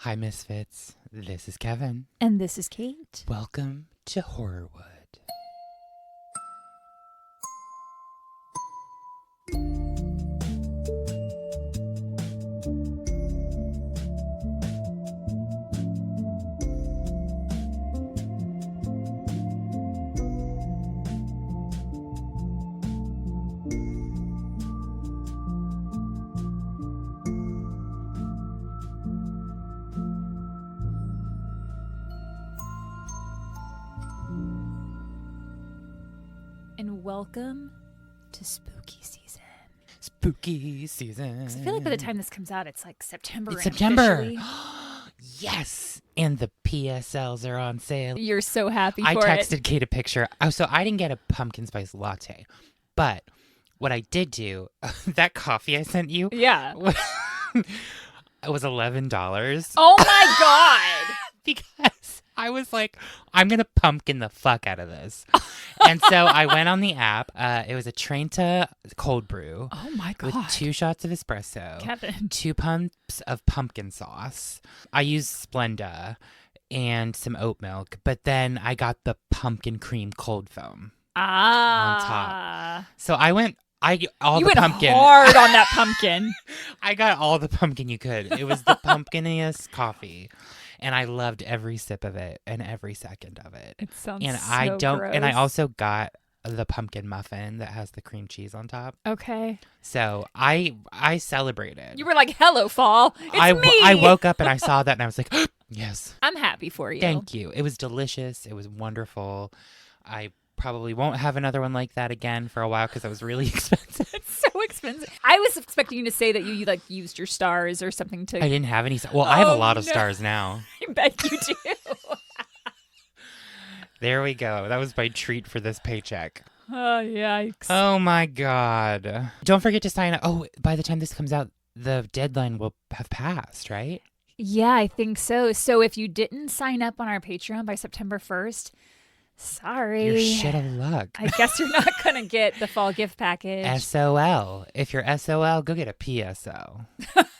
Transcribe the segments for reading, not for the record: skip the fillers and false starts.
Hi, Misfits. This is Kevin. And this is Kate. Welcome to Horrorwood. And welcome to spooky season. Spooky season. 'Cause I feel like by the time this comes out, it's like September. It's September. Officially. Yes. And the PSLs are on sale. You're so happy for I it. texted Kate a picture. Oh, so I didn't get a pumpkin spice latte. But what I did do, that coffee I sent you. Yeah. It was $11. Oh my God. Because I was like, I'm going to pumpkin the fuck out of this. And so I went on the app. It was a Trenta cold brew. Oh my God. With 2 shots of espresso. Kevin. 2 pumps of pumpkin sauce. I used Splenda and some oat milk. But then I got the pumpkin cream cold foam on top. So I went... You went hard on that pumpkin. I got all the pumpkin you could. It was the pumpkiniest coffee. And I loved every sip of it and every second of it. It sounds and so I don't gross. and I also got the pumpkin muffin that has the cream cheese on top. Okay. So I celebrated. You were like, hello, fall. It's me. I woke up and I saw that and I was like, yes. I'm happy for you. Thank you. It was delicious. It was wonderful. I probably won't have another one like that again for a while because it was really expensive. It's so expensive. I was expecting you to say that you like used your stars or something to. I didn't have any. Well, I have a lot of stars now. I bet you do. There we go. That was my treat for this paycheck. Oh, yikes. Oh, my God. Don't forget to sign up. Oh, by the time this comes out, the deadline will have passed, right? Yeah, I think so. So if you didn't sign up on our Patreon by September 1st, sorry. You're shit of luck. I guess you're not going to get the fall gift package. SOL. If you're SOL, go get a PSO.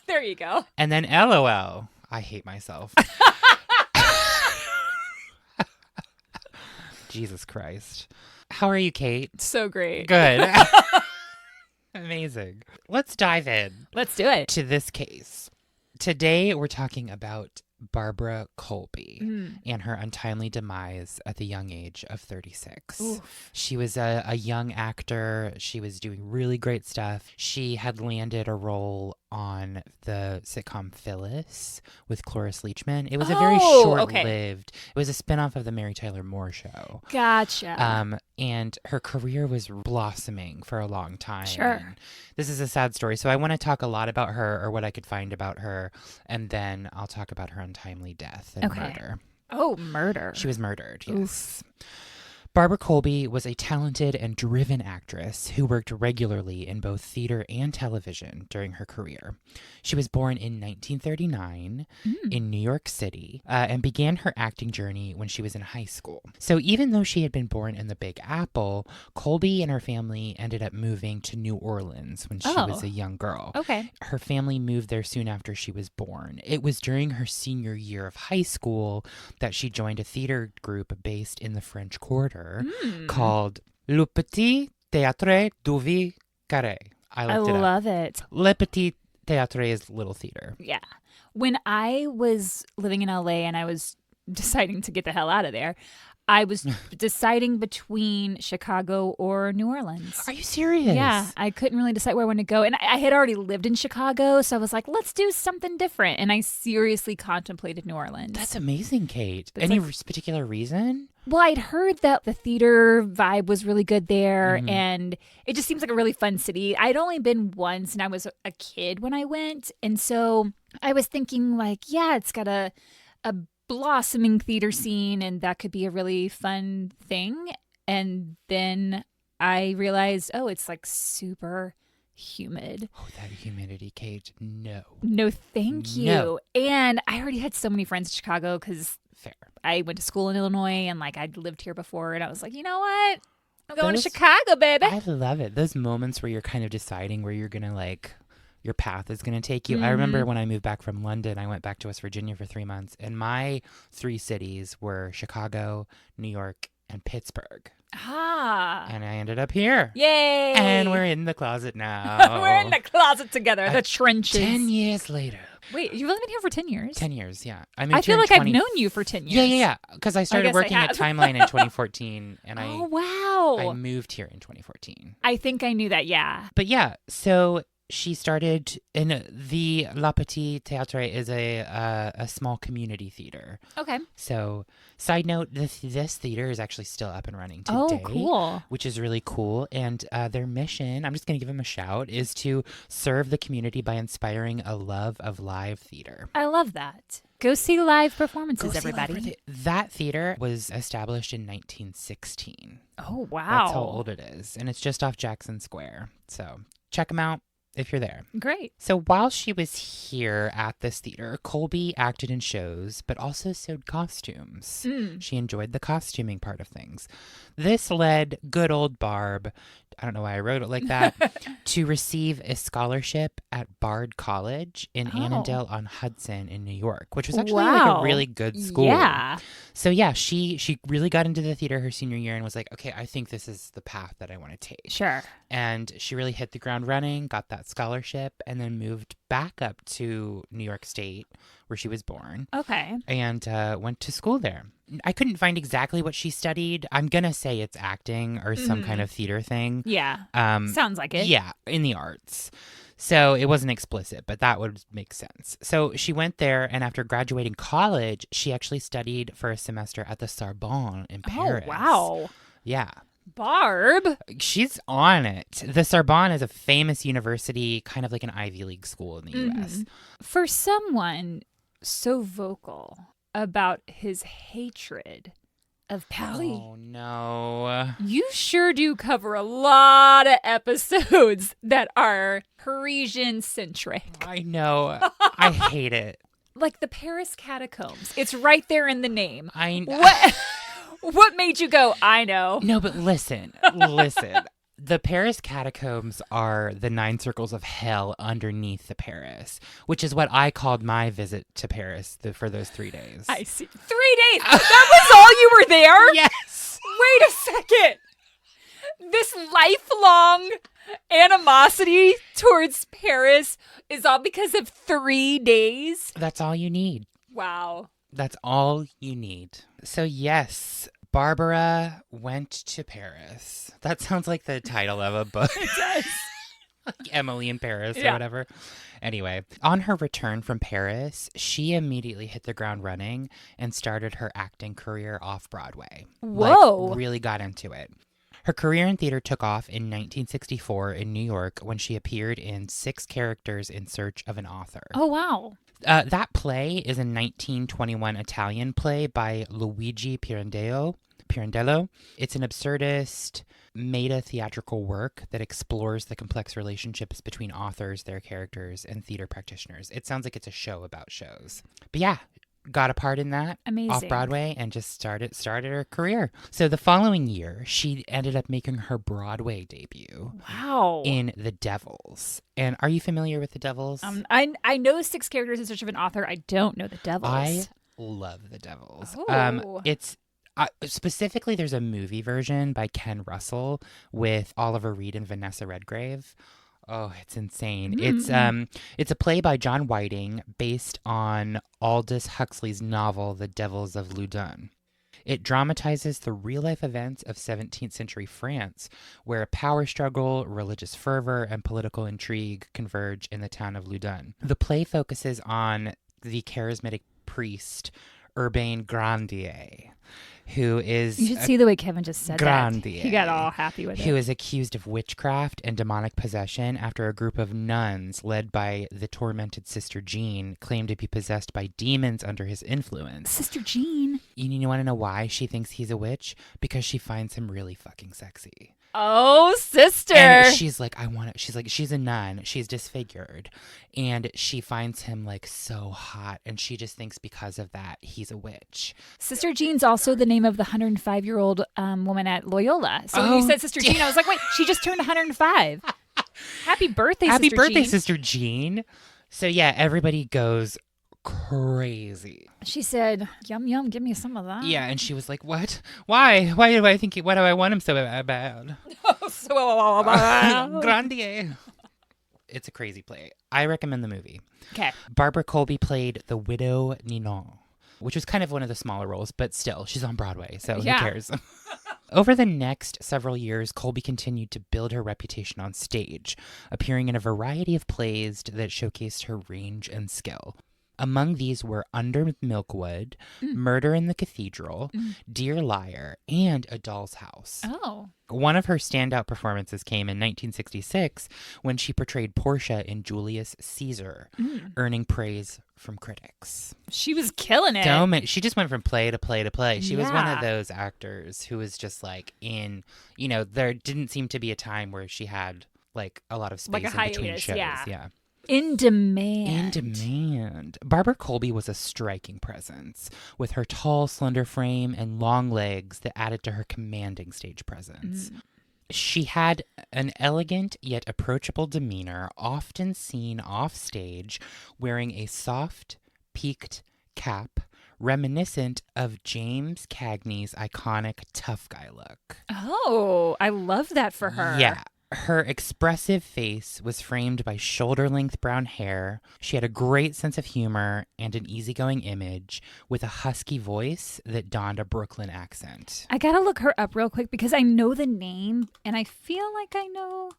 There you go. And then LOL. I hate myself. Jesus Christ. How are you, Kate? So great. Good. Amazing. Let's dive in. Let's do it. To this case. Today, we're talking about Barbara Colby and her untimely demise at the young age of 36. Oof. She was a young actor. She was doing really great stuff. She had landed a role on the sitcom Phyllis with Cloris Leachman. It was a very short-lived. It was a spinoff of the Mary Tyler Moore Show. Gotcha. And her career was blossoming for a long time. Sure. And this is a sad story. So I want to talk a lot about her or what I could find about her. And then I'll talk about her untimely death and murder. Oh, murder. She was murdered, yes. Oof. Barbara Colby was a talented and driven actress who worked regularly in both theater and television during her career. She was born in 1939 in New York City and began her acting journey when she was in high school. So even though she had been born in the Big Apple, Colby and her family ended up moving to New Orleans when she was a young girl. Okay. Her family moved there soon after she was born. It was during her senior year of high school that she joined a theater group based in the French Quarter called Le Petit Théâtre du Vieux Carré. I love it. Le Petit Théâtre is little theater. Yeah. When I was living in LA and I was deciding to get the hell out of there, I was deciding between Chicago or New Orleans. Are you serious? Yeah, I couldn't really decide where I wanted to go. And I had already lived in Chicago, so I was like, let's do something different. And I seriously contemplated New Orleans. That's amazing, Kate. It's Any particular reason? Well, I'd heard that the theater vibe was really good there, and it just seems like a really fun city. I'd only been once, and I was a kid when I went. And so I was thinking, like, yeah, it's got a blossoming theater scene, and that could be a really fun thing. And then I realized, oh, it's like super humid. Oh, that humidity, Kate. No. No, thank you. No. And I already had so many friends in Chicago because Fair. I went to school in Illinois and like I'd lived here before, and I was like, you know what? I'm going to Chicago, baby. I love it. Those moments where you're kind of deciding where you're going to like your path is going to take you. I remember when I moved back from London, I went back to West Virginia for 3 months, and my 3 cities were Chicago, New York, and Pittsburgh. And I ended up here. Yay! And we're in the closet now. We're in the closet together, the trenches. 10 years later. Wait, you've only been here for 10 years? 10 years, yeah. I feel like I've known you for 10 years. Yeah. Because I started working at Timeline in 2014, and I moved here in 2014. I think I knew that, yeah. But yeah, so she started in the La Petite Théâtre is a small community theater. Okay. So, side note, this theater is actually still up and running today. Oh, cool. Which is really cool. And their mission, I'm just going to give them a shout, is to serve the community by inspiring a love of live theater. I love that. Go see live performances, everybody. That theater was established in 1916. Oh, wow. That's how old it is. And it's just off Jackson Square. So, check them out if you're there. Great. So while she was here at this theater, Colby acted in shows, but also sewed costumes. She enjoyed the costuming part of things. This led good old Barb, I don't know why I wrote it like that, to receive a scholarship at Bard College in Annandale-on-Hudson in New York, which was actually like a really good school. Yeah. So yeah, she really got into the theater her senior year and was like, okay, I think this is the path that I want to take. Sure. And she really hit the ground running, got that scholarship, and then moved back up to New York State, where she was born. Okay. And went to school there. I couldn't find exactly what she studied. I'm going to say it's acting or some kind of theater thing. Yeah. Sounds like it. Yeah, in the arts. So it wasn't explicit, but that would make sense. So she went there, and after graduating college, she actually studied for a semester at the Sorbonne in Paris. Oh, wow. Yeah. Barb. She's on it. The Sorbonne is a famous university, kind of like an Ivy League school in the U.S. For someone so vocal about his hatred of Paris. Oh, no. You sure do cover a lot of episodes that are Parisian-centric. I know. I hate it. Like the Paris catacombs. It's right there in the name. What? What made you go, I know? No, but listen. The Paris catacombs are the 9 circles of hell underneath the Paris, which is what I called my visit to Paris for those 3 days. I see. 3 days? That was all you were there? Yes. Wait a second. This lifelong animosity towards Paris is all because of 3 days? That's all you need. Wow. That's all you need. So yes, Barbara went to Paris. That sounds like the title of a book. It does. Like Emily in Paris or whatever. Anyway, on her return from Paris, she immediately hit the ground running and started her acting career off Broadway. Whoa. Like, really got into it. Her career in theater took off in 1964 in New York when she appeared in 6 Characters in Search of an Author. Oh, wow. That play is a 1921 Italian play by Luigi Pirandello. It's an absurdist, meta-theatrical work that explores the complex relationships between authors, their characters, and theater practitioners. It sounds like it's a show about shows. But yeah, got a part in that. Amazing. Off Broadway and just started her career. So the following year, she ended up making her Broadway debut. Wow. In The Devils. And are you familiar with The Devils? I know 6 Characters in Search of an Author. I don't know The Devils. I love The Devils. Oh. It's specifically, there's a movie version by Ken Russell with Oliver Reed and Vanessa Redgrave. Oh, it's insane. It's a play by John Whiting based on Aldous Huxley's novel The Devils of Loudun. It dramatizes the real-life events of 17th century France, where a power struggle, religious fervor, and political intrigue converge in the town of Loudun. The play focuses on the charismatic priest Urbain Grandier, who is... You should see the way Kevin just said Grandier, that. He got all happy with it. Who is accused of witchcraft and demonic possession after a group of nuns led by the tormented Sister Jean claimed to be possessed by demons under his influence. Sister Jean? You want to know why she thinks he's a witch? Because she finds him really fucking sexy. Oh, sister. And she's like, she's a nun. She's disfigured. And she finds him like so hot. And she just thinks because of that, he's a witch. Sister Jean's also the name of the 105-year-old woman at Loyola. So when you said Sister Jean, I was like, wait, she just turned 105. Happy birthday, Happy Sister birthday, Jean. Sister Jean. So yeah, everybody goes crazy. She said, "Yum yum, give me some of that." Yeah, and she was like, "What? Why? Why do I think? Why do I want him so bad?" Grande. It's a crazy play. I recommend the movie. Okay. Barbara Colby played the widow Ninon, which was kind of one of the smaller roles, but still, she's on Broadway, so Yeah. who cares? Over the next several years, Colby continued to build her reputation on stage, appearing in a variety of plays that showcased her range and skill. Among these were Under Milkwood, Murder in the Cathedral, Dear Liar, and A Doll's House. Oh. One of her standout performances came in 1966 when she portrayed Portia in Julius Caesar, earning praise from critics. She was killing it. She just went from play to play to play. She was one of Yeah. those actors who was just like there didn't seem to be a time where she had like a lot of space Like a in between hiatus, shows. yeah. In demand. In demand. Barbara Colby was a striking presence, with her tall, slender frame and long legs that added to her commanding stage presence. She had an elegant yet approachable demeanor, often seen off stage wearing a soft, peaked cap reminiscent of James Cagney's iconic tough guy look. Oh, I love that for her. Yeah. Her expressive face was framed by shoulder-length brown hair. She had a great sense of humor and an easygoing image with a husky voice that donned a Brooklyn accent. I gotta look her up real quick because I know the name and I feel like I know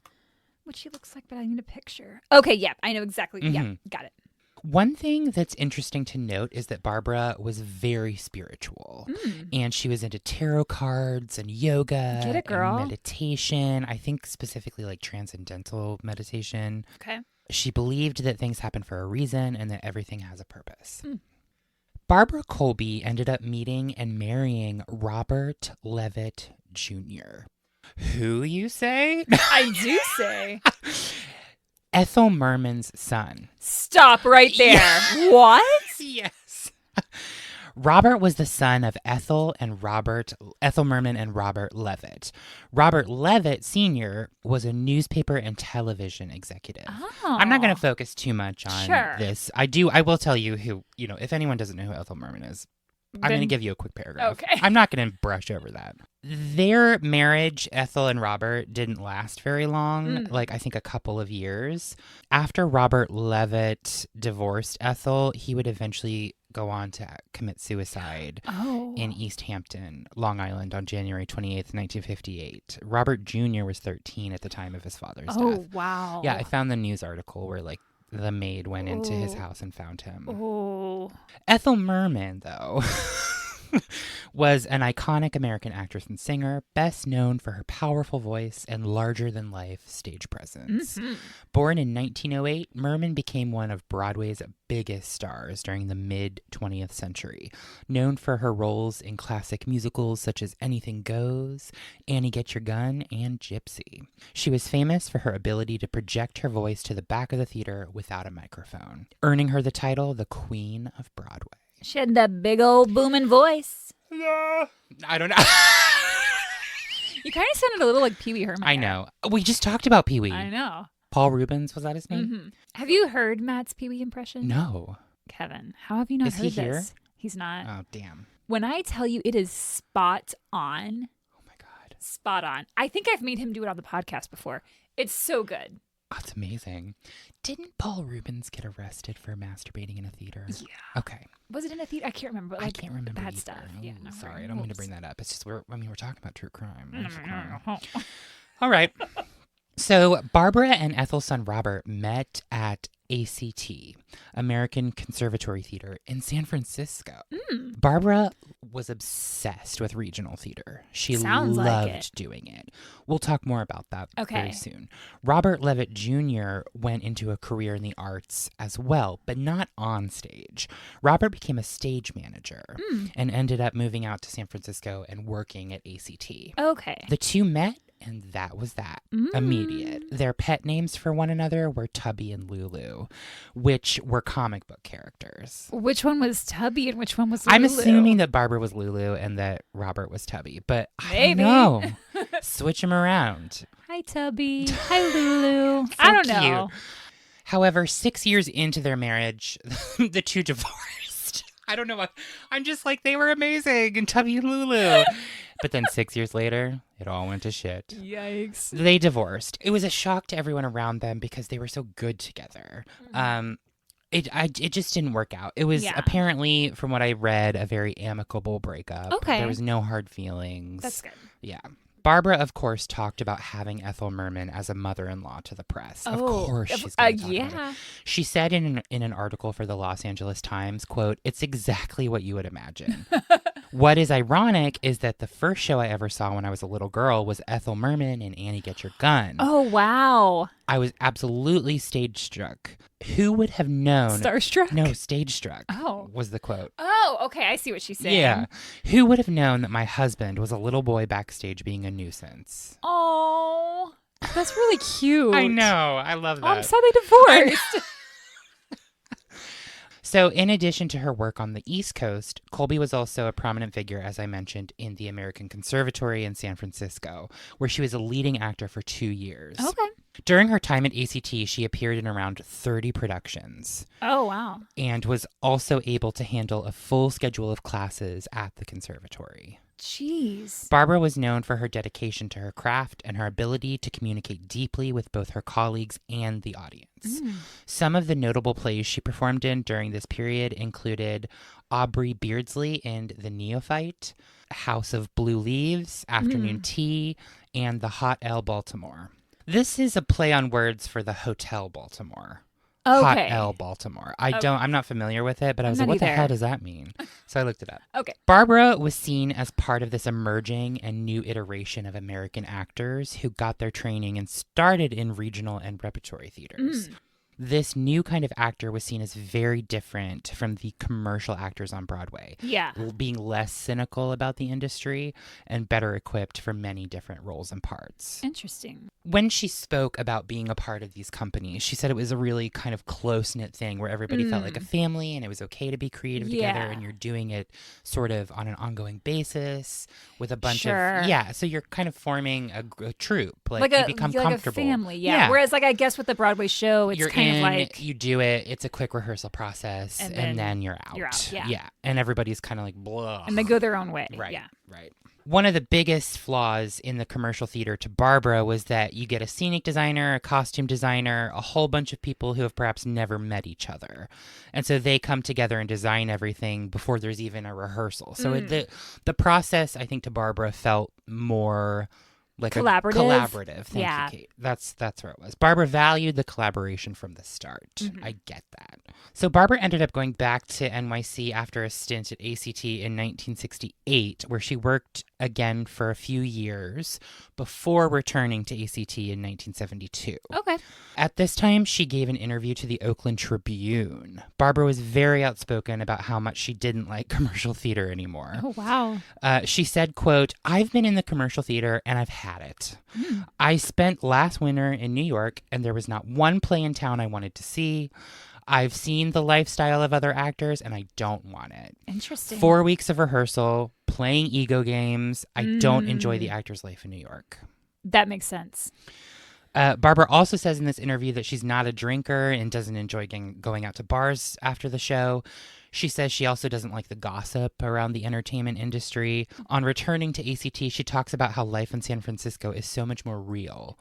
what she looks like, but I need a picture. Okay, yeah, I know exactly. Yeah, got it. One thing that's interesting to note is that Barbara was very spiritual, and she was into tarot cards and yoga Get it, girl. and meditation. I think specifically like transcendental meditation. Okay. She believed that things happen for a reason and that everything has a purpose. Barbara Colby ended up meeting and marrying Robert Levitt Jr. Who, you say? I do say. Ethel Merman's son. Stop right there. What? Yes. Robert was the son of Ethel Merman and Robert Levitt. Robert Levitt Sr. was a newspaper and television executive. Oh. I'm not going to focus too much on Sure. this. I will tell you who, if anyone doesn't know who Ethel Merman is, I'm going to give you a quick paragraph. Okay. I'm not going to brush over that. Their marriage, Ethel and Robert, didn't last very long, like I think a couple of years. After Robert Levitt divorced Ethel, he would eventually go on to commit suicide in East Hampton, Long Island on January 28th, 1958. Robert Jr. was 13 at the time of his father's death. Oh, wow. Yeah, I found the news article where like the maid went into his house and found him. Oh. Ethel Merman, though, was an iconic American actress and singer, best known for her powerful voice and larger-than-life stage presence. Born in 1908, Merman became one of Broadway's biggest stars during the mid-20th century, known for her roles in classic musicals such as Anything Goes, Annie Get Your Gun, and Gypsy. She was famous for her ability to project her voice to the back of the theater without a microphone, earning her the title the Queen of Broadway. She had that big old booming voice. I don't know. You kind of sounded a little like Pee Wee Herman. I know. We just talked about Pee Wee. I know. Paul Rubens, was that his name? Have you heard Matt's Pee Wee impression? No. Kevin, how have you not Is heard he this? here? He's not. Oh, damn. When I tell you it is spot on, Oh, my God. spot on. I think I've made him do it on the podcast before. It's so good. Oh, it's amazing. Didn't Paul Rubens get arrested for masturbating in a theater? Yeah. Okay. Was it in a theater? I can't remember. But I can't remember bad either. stuff. Oh, Yeah, no, sorry, right. I don't mean to Oops. bring that up. It's just we're talking about true crime. All right. So Barbara and Ethel's son Robert met at ACT, American Conservatory Theater in San Francisco. Barbara was obsessed with regional theater. She Sounds like loved it. doing it. We'll talk more about that Okay. very soon. Robert Levitt Jr. went into a career in the arts as well, but not on stage. Robert became a stage manager and ended up moving out to San Francisco and working at ACT. Okay. The two met, and that was that. Immediate. Their pet names for one another were Tubby and Lulu, which were comic book characters. Which one was Tubby and which one was Lulu? I'm assuming that Barbara was Lulu and that Robert was Tubby, but I Maybe. don't know. Switch them around. I Hi, Tubby. Hi, Lulu. I don't know. Cute. However, 6 years into their marriage, the two divorced. I don't know what. I'm just like, they were amazing and Tubby and Lulu. But then 6 years later, it all went to shit. Yikes. They divorced. It was a shock to everyone around them because they were so good together. It just didn't work out. It was apparently, from what I read, a very amicable breakup. Okay. There was no hard feelings. That's good. Yeah. Barbara, of course, talked about having Ethel Merman as a mother-in-law to the press. Of course she's going to talk about it. She said in an article for the Los Angeles Times, quote, "It's exactly what you would imagine." What is ironic is that the first show I ever saw when I was a little girl was Ethel Merman and Annie Get Your Gun. Oh, wow. I was absolutely stage struck. Who would have known? Starstruck? No, stage struck. Oh. Was the quote. Oh, okay. I see what she's saying. Yeah. Who would have known that my husband was a little boy backstage being a nuisance? Oh, that's really cute. I know. I love that. Oh, I'm sad they divorced. So in addition to her work on the East Coast, Colby was also a prominent figure, as I mentioned, in the American Conservatory in San Francisco, where she was a leading actor for 2 years. Okay. During her time at ACT, she appeared in around 30 productions. Oh, wow. And was also able to handle a full schedule of classes at the conservatory. Jeez. Barbara was known for her dedication to her craft and her ability to communicate deeply with both her colleagues and the audience. Some of the notable plays she performed in during this period included Aubrey Beardsley in The Neophyte, House of Blue Leaves, Afternoon Tea, and The Hot L Baltimore. This is a play on words for the Hotel Baltimore. Okay. Hot L Baltimore. I'm not familiar with it, but I was like, what the hell does that mean? So I looked it up. Okay. Barbara was seen as part of this emerging and new iteration of American actors who got their training and started in regional and repertory theaters. This new kind of actor was seen as very different from the commercial actors on Broadway. Yeah. Being less cynical about the industry and better equipped for many different roles and parts. Interesting. When she spoke about being a part of these companies, she said it was a really kind of close-knit thing where everybody felt like a family and it was okay to be creative together, and you're doing it sort of on an ongoing basis with a bunch of... Yeah, so you're kind of forming a troupe. Like you become comfortable. Like a family, yeah. Whereas I guess with the Broadway show, it's you're kind of like... You do it, it's a quick rehearsal process, and then you're out. You're out, yeah. And everybody's kind of like, blah. And they go their own way. Right, yeah. right. One of the biggest flaws in the commercial theater to Barbara was that you get a scenic designer, a costume designer, a whole bunch of people who have perhaps never met each other. And so they come together and design everything before there's even a rehearsal. So the process, I think, to Barbara felt more... like collaborative. Thank you, Kate. That's where it was. Barbara valued the collaboration from the start. I get that. So Barbara ended up going back to NYC after a stint at ACT in 1968, where she worked again for a few years before returning to ACT in 1972. Okay. At this time, she gave an interview to the Oakland Tribune. Barbara was very outspoken about how much she didn't like commercial theater anymore. Oh, wow. She said, quote, "I've been in the commercial theater and I've had it. I spent last winter in New York and there was not one play in town I wanted to see. I've seen the lifestyle of other actors and I don't want it. Interesting. 4 weeks of rehearsal, playing ego games. I don't enjoy the actor's life in New York." That makes sense. Barbara also says in this interview that she's not a drinker and doesn't enjoy going out to bars after the show. She says she also doesn't like the gossip around the entertainment industry. On returning to ACT, she talks about how life in San Francisco is so much more real.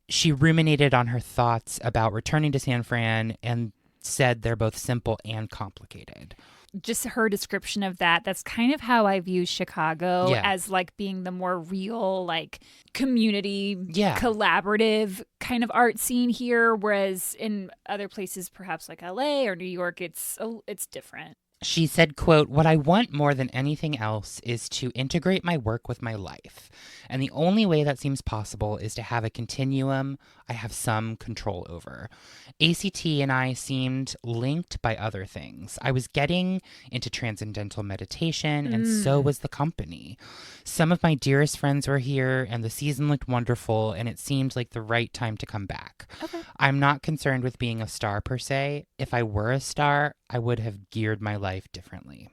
She ruminated on her thoughts about returning to San Fran and said they're both simple and complicated. Just her description of that's kind of how I view Chicago, as like being the more real, like community, collaborative kind of art scene here. Whereas in other places, perhaps like LA or New York, it's different. She said, quote, "What I want more than anything else is to integrate my work with my life. And the only way that seems possible is to have a continuum I have some control over. ACT and I seemed linked by other things. I was getting into transcendental meditation, and so was the company. Some of my dearest friends were here, and the season looked wonderful, and it seemed like the right time to come back. Okay. I'm not concerned with being a star per se. If I were a star, I would have geared my life differently."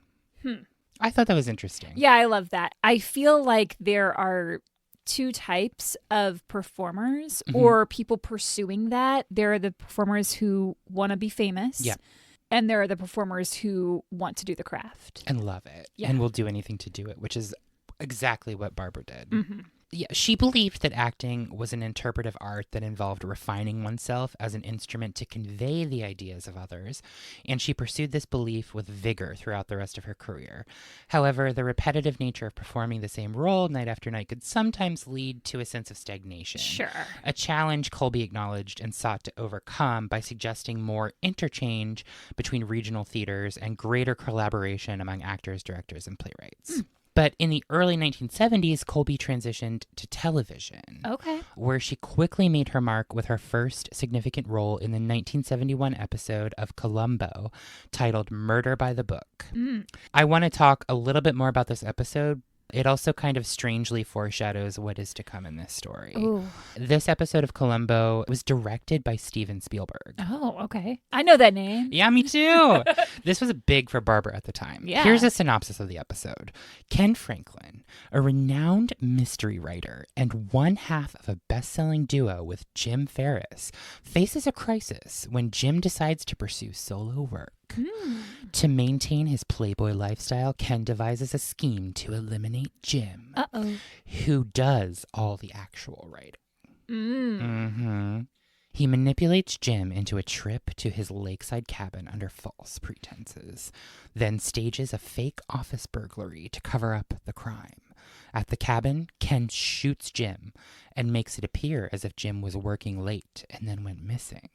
I thought that was interesting. Yeah, I love that. I feel like there are two types of performers or people pursuing that. There are the performers who want to be famous. Yeah. And there are the performers who want to do the craft. And love it. Yeah. And will do anything to do it, which is exactly what Barbara did. Mm-hmm. Yeah, she believed that acting was an interpretive art that involved refining oneself as an instrument to convey the ideas of others, and she pursued this belief with vigor throughout the rest of her career. However, the repetitive nature of performing the same role night after night could sometimes lead to a sense of stagnation. Sure. A challenge Colby acknowledged and sought to overcome by suggesting more interchange between regional theaters and greater collaboration among actors, directors, and playwrights. But in the early 1970s, Colby transitioned to television, where she quickly made her mark with her first significant role in the 1971 episode of Columbo, titled Murder by the Book. I want to talk a little bit more about this episode. It also kind of strangely foreshadows what is to come in this story. Ooh. This episode of Columbo was directed by Steven Spielberg. Oh, okay. I know that name. Yeah, me too. This was big for Barbara at the time. Yeah. Here's a synopsis of the episode. Ken Franklin, a renowned mystery writer and one half of a best-selling duo with Jim Ferris, faces a crisis when Jim decides to pursue solo work. To maintain his playboy lifestyle, Ken devises a scheme to eliminate Jim, who does all the actual writing. He manipulates Jim into a trip to his lakeside cabin under false pretenses, then stages a fake office burglary to cover up the crime. At the cabin, Ken shoots Jim and makes it appear as if Jim was working late and then went missing.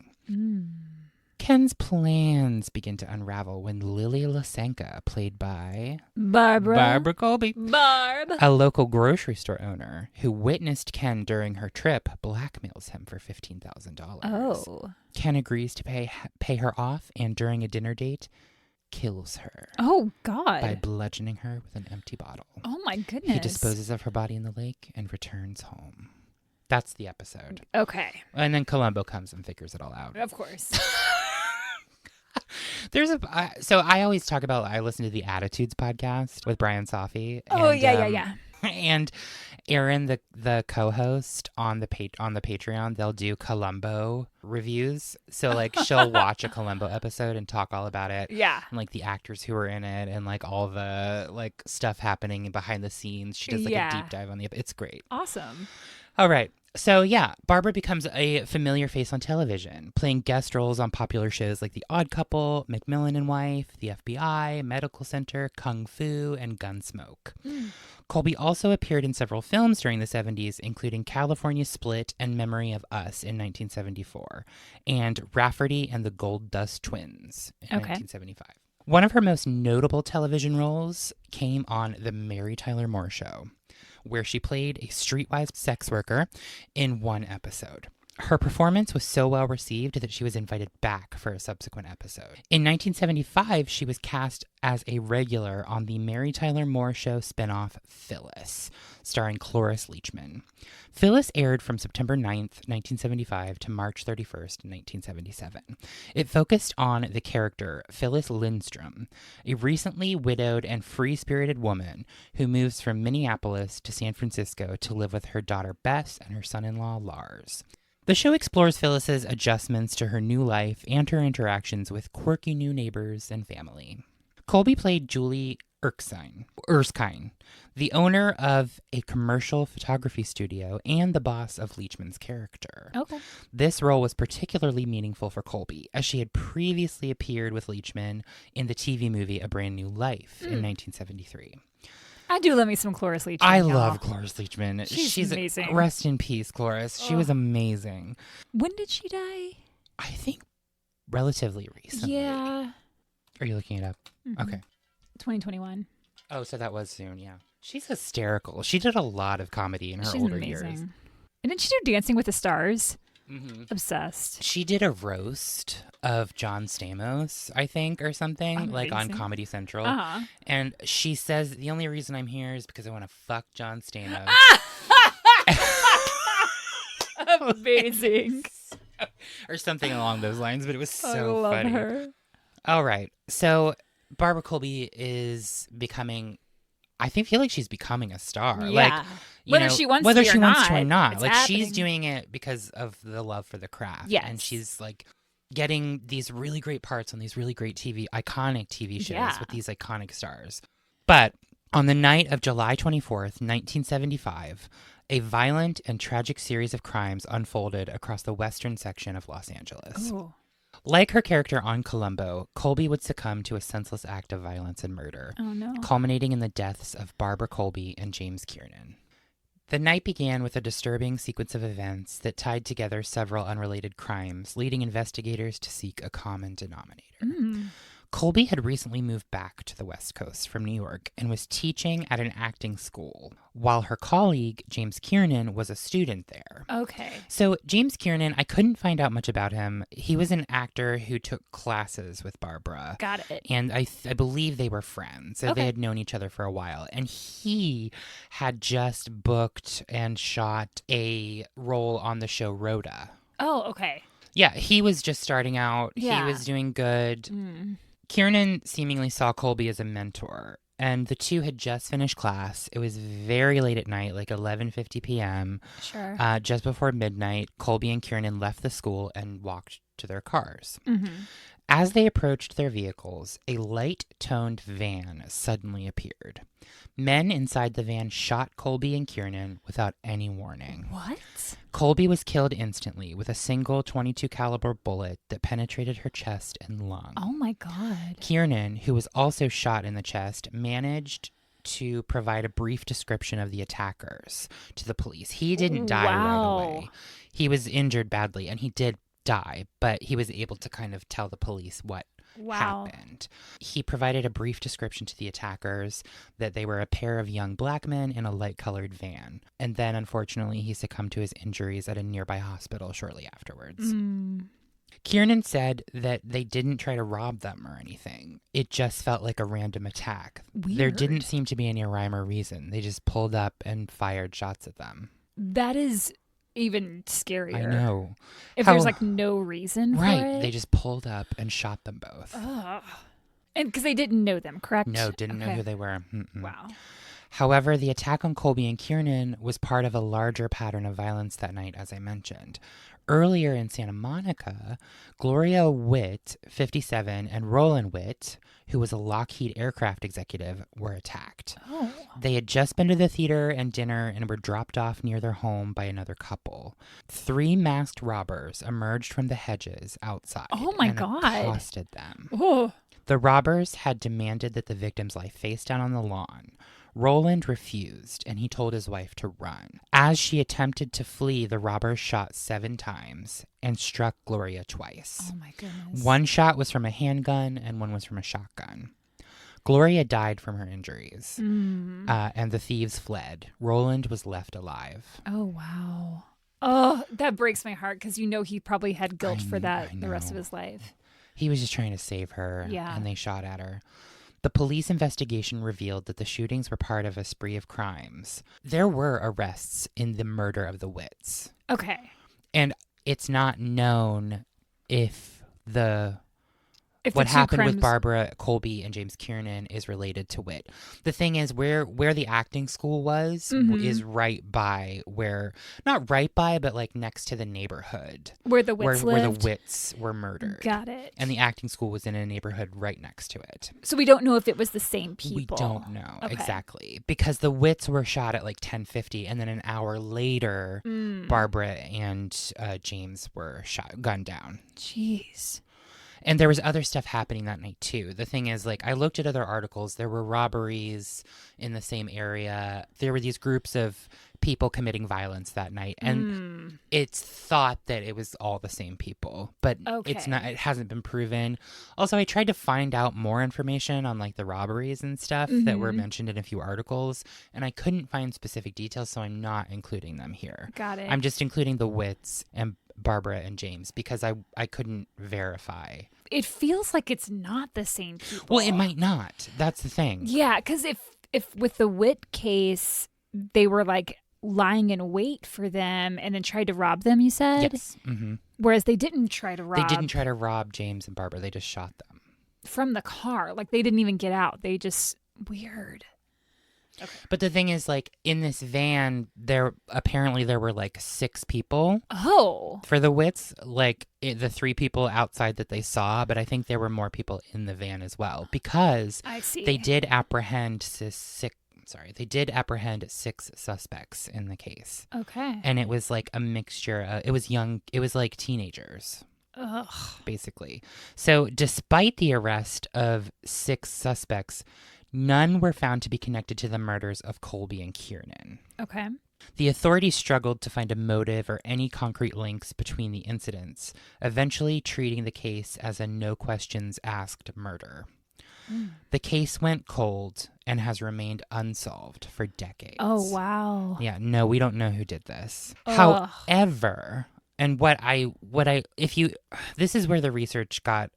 Ken's plans begin to unravel when Lily Lasenka, played by Barbara Colby, a local grocery store owner who witnessed Ken during her trip, blackmails him for $15,000. Oh. Ken agrees to pay her off, and during a dinner date, kills her. Oh, God. By bludgeoning her with an empty bottle. Oh, my goodness. He disposes of her body in the lake and returns home. That's the episode. Okay. And then Columbo comes and figures it all out. Of course. So I always talk about, I listen to the Attitudes podcast with Brian Safi. Oh, and, yeah. And Erin, the co-host on the Patreon, they'll do Columbo reviews. So like she'll watch a Columbo episode and talk all about it. Yeah. And like the actors who are in it and like all the like stuff happening behind the scenes. She does like a deep dive on it's great. Awesome. All right. So yeah, Barbara becomes a familiar face on television, playing guest roles on popular shows like The Odd Couple, McMillan and Wife, The FBI, Medical Center, Kung Fu, and Gunsmoke. Colby also appeared in several films during the 70s, including California Split and Memory of Us in 1974, and Rafferty and the Gold Dust Twins in 1975. One of her most notable television roles came on The Mary Tyler Moore Show, where she played a streetwise sex worker in one episode. Her performance was so well received that she was invited back for a subsequent episode. In 1975, she was cast as a regular on the Mary Tyler Moore Show spinoff Phyllis, starring Cloris Leachman. Phyllis aired from September 9th, 1975 to March 31st, 1977. It focused on the character Phyllis Lindstrom, a recently widowed and free-spirited woman who moves from Minneapolis to San Francisco to live with her daughter Bess and her son-in-law Lars. The show explores Phyllis's adjustments to her new life and her interactions with quirky new neighbors and family. Colby played Julie Erskine, the owner of a commercial photography studio and the boss of Leachman's character. Okay. This role was particularly meaningful for Colby, as she had previously appeared with Leachman in the TV movie A Brand New Life in 1973. I do love me some Cloris Leachman. I love Cloris Leachman. She's amazing. Rest in peace, Cloris. She was amazing. When did she die? I think relatively recently. Yeah. Are you looking it up? Mm-hmm. Okay. 2021. Oh, so that was soon, yeah. She's hysterical. She did a lot of comedy in her older years. And didn't she do Dancing with the Stars? Mm-hmm. Obsessed. She did a roast of John Stamos, I think, or something, like on Comedy Central. Uh-huh. And she says, the only reason I'm here is because I want to fuck John Stamos. Amazing. Or something along those lines, but it was so I love funny. her. All right. So Barbara Colby is becoming I feel like she's becoming a star. Yeah. Like, whether she wants whether to she or wants not, to or not. it's Like, happening. she's doing it because of the love for the craft. Yes. And she's like getting these really great parts on these really great iconic TV shows with these iconic stars. But on the night of July 24th, 1975, a violent and tragic series of crimes unfolded across the western section of Los Angeles. Ooh. Like her character on Columbo, Colby would succumb to a senseless act of violence and murder, Oh, no. culminating in the deaths of Barbara Colby and James Kiernan. The night began with a disturbing sequence of events that tied together several unrelated crimes, leading investigators to seek a common denominator. Colby had recently moved back to the West Coast from New York and was teaching at an acting school, while her colleague, James Kiernan, was a student there. Okay. So James Kiernan, I couldn't find out much about him. He was an actor who took classes with Barbara. Got it. And I believe they were friends. So they had known each other for a while. And he had just booked and shot a role on the show Rhoda. Oh, okay. Yeah, he was just starting out. Yeah. He was doing good. Kiernan seemingly saw Colby as a mentor, and the two had just finished class. It was very late at night, like 11:50 p.m. Sure. Just before midnight, Colby and Kiernan left the school and walked to their cars. As they approached their vehicles, a light-toned van suddenly appeared. Men inside the van shot Colby and Kiernan without any warning. What? Colby was killed instantly with a single .22 caliber bullet that penetrated her chest and lung. Oh my God. Kiernan, who was also shot in the chest, managed to provide a brief description of the attackers to the police. He didn't die right away. He was injured badly, and he did die, but he was able to kind of tell the police what happened. He provided a brief description to the attackers that they were a pair of young black men in a light-colored van. And then, unfortunately, he succumbed to his injuries at a nearby hospital shortly afterwards. Kiernan said that they didn't try to rob them or anything. It just felt like a random attack. Weird. There didn't seem to be any rhyme or reason. They just pulled up and fired shots at them. That is even scarier. I know. If there's like no reason for it. They just pulled up and shot them both. Ugh. And because they didn't know them, correct? No, didn't know who they were. Wow. However, the attack on Colby and Kiernan was part of a larger pattern of violence that night, as I mentioned. Earlier in Santa Monica, Gloria Witt, 57, and Roland Witt, who was a Lockheed aircraft executive, were attacked. Oh. They had just been to the theater and dinner and were dropped off near their home by another couple. 3 masked robbers emerged from the hedges outside and accosted them. Oh. The robbers had demanded that the victims lie face down on the lawn. Roland refused, and he told his wife to run. As she attempted to flee, the robbers shot 7 times and struck Gloria twice. Oh, my goodness. 1 shot was from a handgun, and 1 was from a shotgun. Gloria died from her injuries, and the thieves fled. Roland was left alive. Oh, wow. Oh, that breaks my heart because he probably had guilt for that the rest of his life. He was just trying to save her, and they shot at her. The police investigation revealed that the shootings were part of a spree of crimes. There were arrests in the murder of the Witts. Okay. And it's not known if what happened with Barbara Colby and James Kiernan is related to Witt. The thing is, where the acting school was is right by not right by, but like next to the neighborhood. Where the Witts lived? Where the Witts were murdered. Got it. And the acting school was in a neighborhood right next to it. So we don't know if it was the same people. We don't know exactly. Because the Witts were shot at like 10:50, and then an hour later, Barbara and James were gunned down. Jeez. And there was other stuff happening that night, too. The thing is, like, I looked at other articles. There were robberies in the same area. There were these groups of people committing violence that night. And it's thought that it was all the same people. But it's not. It hasn't been proven. Also, I tried to find out more information on, like, the robberies and stuff that were mentioned in a few articles. And I couldn't find specific details, so I'm not including them here. Got it. I'm just including the Witts and Barbara and James because I couldn't verify. It feels like it's not the same people. Well, it might not. That's the thing. Yeah, because if with the Witt case, they were like lying in wait for them and then tried to rob them, you said? Yes. Mm-hmm. Whereas they didn't try to rob. They didn't try to rob James and Barbara. They just shot them. From the car. Like they didn't even get out. They just, weird. Okay. But the thing is, like, in this van, there were like 6 people. Oh. For the Wits, like the 3 people outside that they saw, but I think there were more people in the van as well because I see. they did apprehend 6 suspects in the case. Okay. And it was like a mixture. It was like teenagers. Ugh. Basically. So despite the arrest of 6 suspects, none were found to be connected to the murders of Colby and Kiernan. Okay. The authorities struggled to find a motive or any concrete links between the incidents, eventually treating the case as a no questions asked murder. The case went cold and has remained unsolved for decades. Oh, wow. Yeah, no, we don't know who did this. Ugh. However, and this is where the research got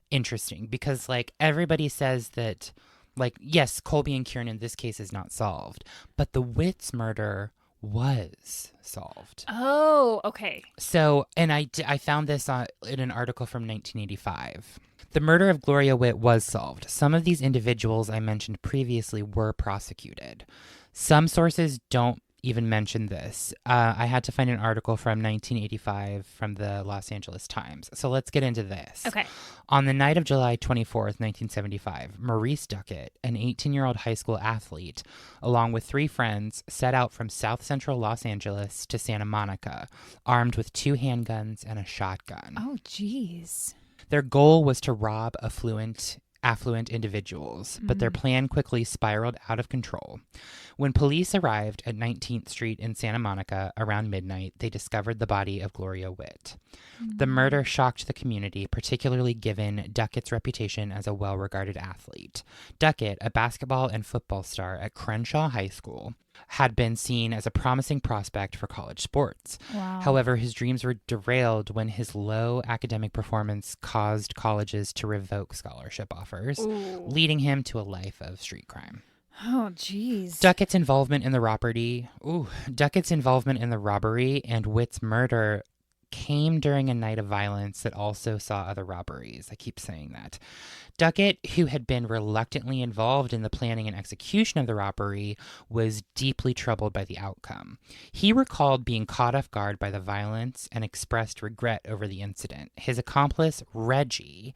interesting because, like, everybody says that, like, yes, Colby and Kiernan, this case is not solved, but the Witts murder was solved. Oh, okay. So, and I found this in an article from 1985. The murder of Gloria Witt was solved. Some of these individuals I mentioned previously were prosecuted. Some sources don't even mention this. I had to find an article from 1985 from the Los Angeles Times. So let's get into this. Okay. On the night of July 24th, 1975, Maurice Duckett, an 18-year-old high school athlete, along with 3 friends, set out from South Central Los Angeles to Santa Monica, armed with 2 handguns and a shotgun. Oh, geez. Their goal was to rob affluent individuals, but their plan quickly spiraled out of control. When police arrived at 19th Street in Santa Monica around midnight, they discovered the body of Gloria Witt. The murder shocked the community, particularly given Duckett's reputation as a well-regarded athlete. Duckett, a basketball and football star at Crenshaw High School, had been seen as a promising prospect for college sports. Wow. However, his dreams were derailed when his low academic performance caused colleges to revoke scholarship offers, leading him to a life of street crime. Oh, geez. Duckett's involvement in the robbery and Witt's murder came during a night of violence that also saw other robberies. I keep saying that. Duckett, who had been reluctantly involved in the planning and execution of the robbery, was deeply troubled by the outcome. He recalled being caught off guard by the violence and expressed regret over the incident. His accomplice, Reggie,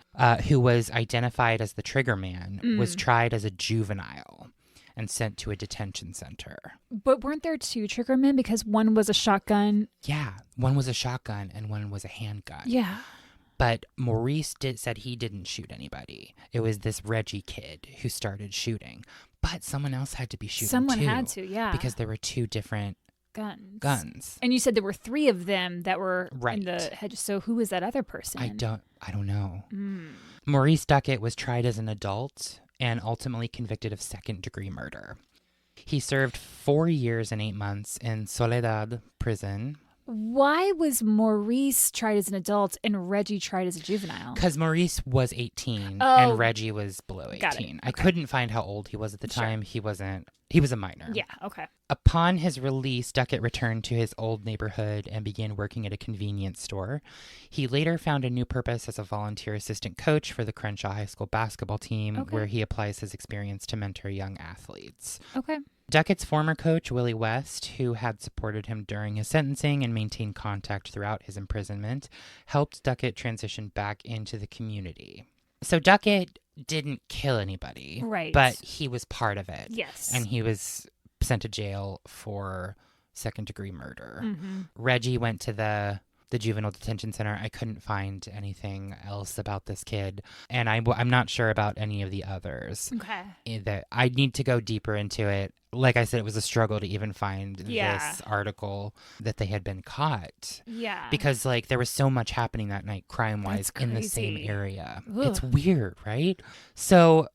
who was identified as the trigger man, was tried as a juvenile and sent to a detention center. But weren't there 2 trigger men because one was a shotgun? Yeah, one was a shotgun and one was a handgun. Yeah. But Maurice said he didn't shoot anybody. It was this Reggie kid who started shooting. But someone else had to be shooting Someone too, had to, yeah. because there were 2 different guns. And you said there were 3 of them that were Right. in the hedge. So who was that other person? I don't know. Maurice Duckett was tried as an adult and ultimately convicted of second-degree murder. He served 4 years and 8 months in Soledad prison. Why was Maurice tried as an adult and Reggie tried as a juvenile? Because Maurice was 18 Oh. and Reggie was below 18. Got it. I couldn't find how old he was at the time. He was a minor. Yeah, okay. Upon his release, Duckett returned to his old neighborhood and began working at a convenience store. He later found a new purpose as a volunteer assistant coach for the Crenshaw High School basketball team, where he applies his experience to mentor young athletes. Okay. Duckett's former coach, Willie West, who had supported him during his sentencing and maintained contact throughout his imprisonment, helped Duckett transition back into the community. So Duckett didn't kill anybody, Right. but he was part of it. Yes. And he was sent to jail for second-degree murder. Reggie went to the juvenile detention center. I couldn't find anything else about this kid, and I'm not sure about any of the others. Okay. That I need to go deeper into it. Like I said, it was a struggle to even find this article that they had been caught. Yeah. Because, like, there was so much happening that night crime-wise in the same area. Ugh. It's weird, right? So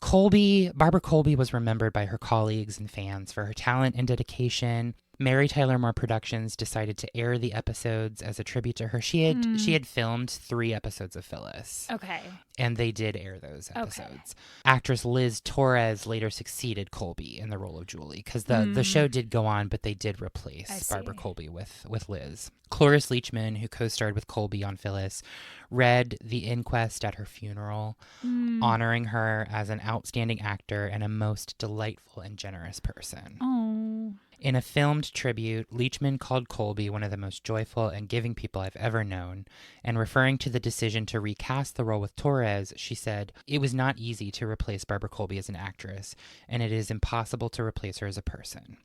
Barbara Colby was remembered by her colleagues and fans for her talent and dedication. Mary Tyler Moore Productions decided to air the episodes as a tribute to her. She had filmed 3 episodes of Phyllis. Okay. And they did air those episodes. Actress Liz Torres later succeeded Colby in the role of Julie because the show did go on, but they did replace Barbara Colby with Liz. Cloris Leachman, who co-starred with Colby on Phyllis, read the inquest at her funeral, honoring her as an outstanding actor and a most delightful and generous person. Oh. In a filmed tribute, Leachman called Colby one of the most joyful and giving people I've ever known, and referring to the decision to recast the role with Torres, she said, "It was not easy to replace Barbara Colby as an actress, and it is impossible to replace her as a person."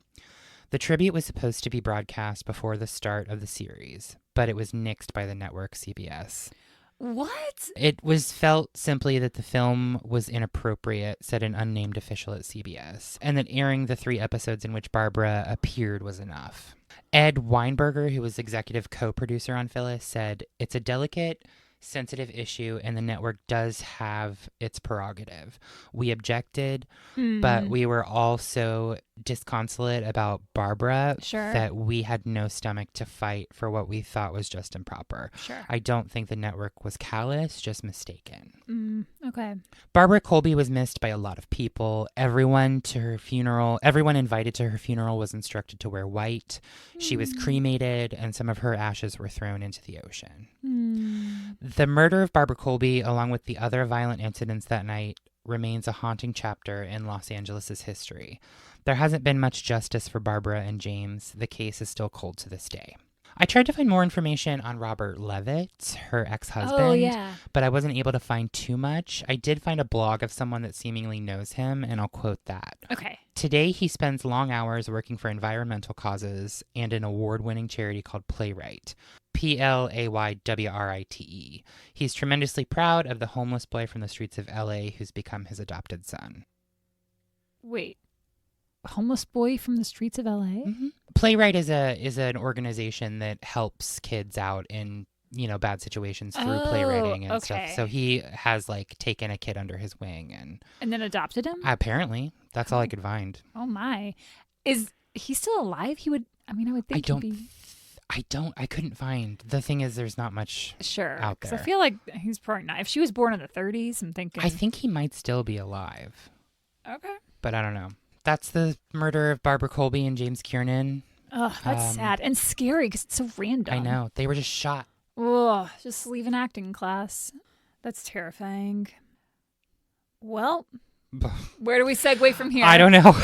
The tribute was supposed to be broadcast before the start of the series, but it was nixed by the network CBS. What? It was felt simply that the film was inappropriate, said an unnamed official at CBS, and that airing the 3 episodes in which Barbara appeared was enough. Ed Weinberger, who was executive co-producer on Phyllis, said, "It's a delicate, sensitive issue, and the network does have its prerogative. We objected, but we were also disconsolate about Barbara that we had no stomach to fight for what we thought was just improper. I don't think the network was callous, just mistaken." Okay. Barbara Colby was missed by a lot of people. Everyone invited to her funeral was instructed to wear white. She was cremated, and some of her ashes were thrown into the ocean. The murder of Barbara Colby, along with the other violent incidents that night, remains a haunting chapter in Los Angeles' history. There hasn't been much justice for Barbara and James. The case is still cold to this day. I tried to find more information on Robert Levitt, her ex-husband, but I wasn't able to find too much. I did find a blog of someone that seemingly knows him, and I'll quote that. Okay. Today, he spends long hours working for environmental causes and an award-winning charity called Playwright. Playwrite. He's tremendously proud of the homeless boy from the streets of LA who's become his adopted son. Wait. Homeless boy from the streets of LA? Playwright is an organization that helps kids out in, bad situations through playwriting and stuff. So he has taken a kid under his wing and then adopted him? Apparently. That's all I could find. Oh my. Is he still alive? I would think he'd be. I couldn't find. The thing is, there's not much out there. I feel like he's probably not. If she was born in the 30s, I'm thinking. I think he might still be alive. Okay. But I don't know. That's the murder of Barbara Colby and James Kiernan. Oh, that's sad and scary because it's so random. I know. They were just shot. Oh, just leave an acting class. That's terrifying. Well, where do we segue from here? I don't know.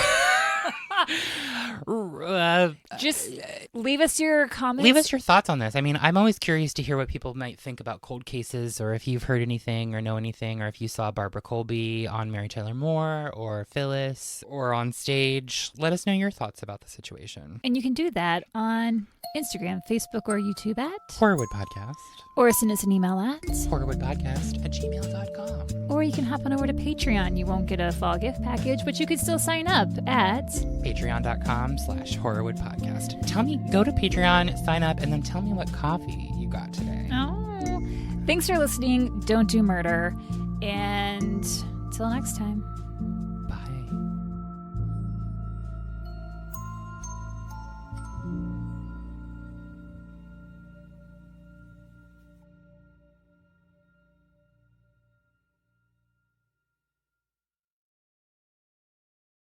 Just leave us your comments. Leave us your thoughts on this. I'm always curious to hear what people might think about cold cases, or if you've heard anything or know anything, or if you saw Barbara Colby on Mary Tyler Moore or Phyllis or on stage. Let us know your thoughts about the situation. And you can do that on Instagram, Facebook, or YouTube at Horrorwood Podcast. Or send us an email at horrorwoodpodcast@gmail.com. Or you can hop on over to Patreon. You won't get a fall gift package, but you could still sign up at patreon.com/horrorwoodpodcast. Go to Patreon, sign up, and then tell me what coffee you got today. Oh, thanks for listening. Don't do murder. And till next time.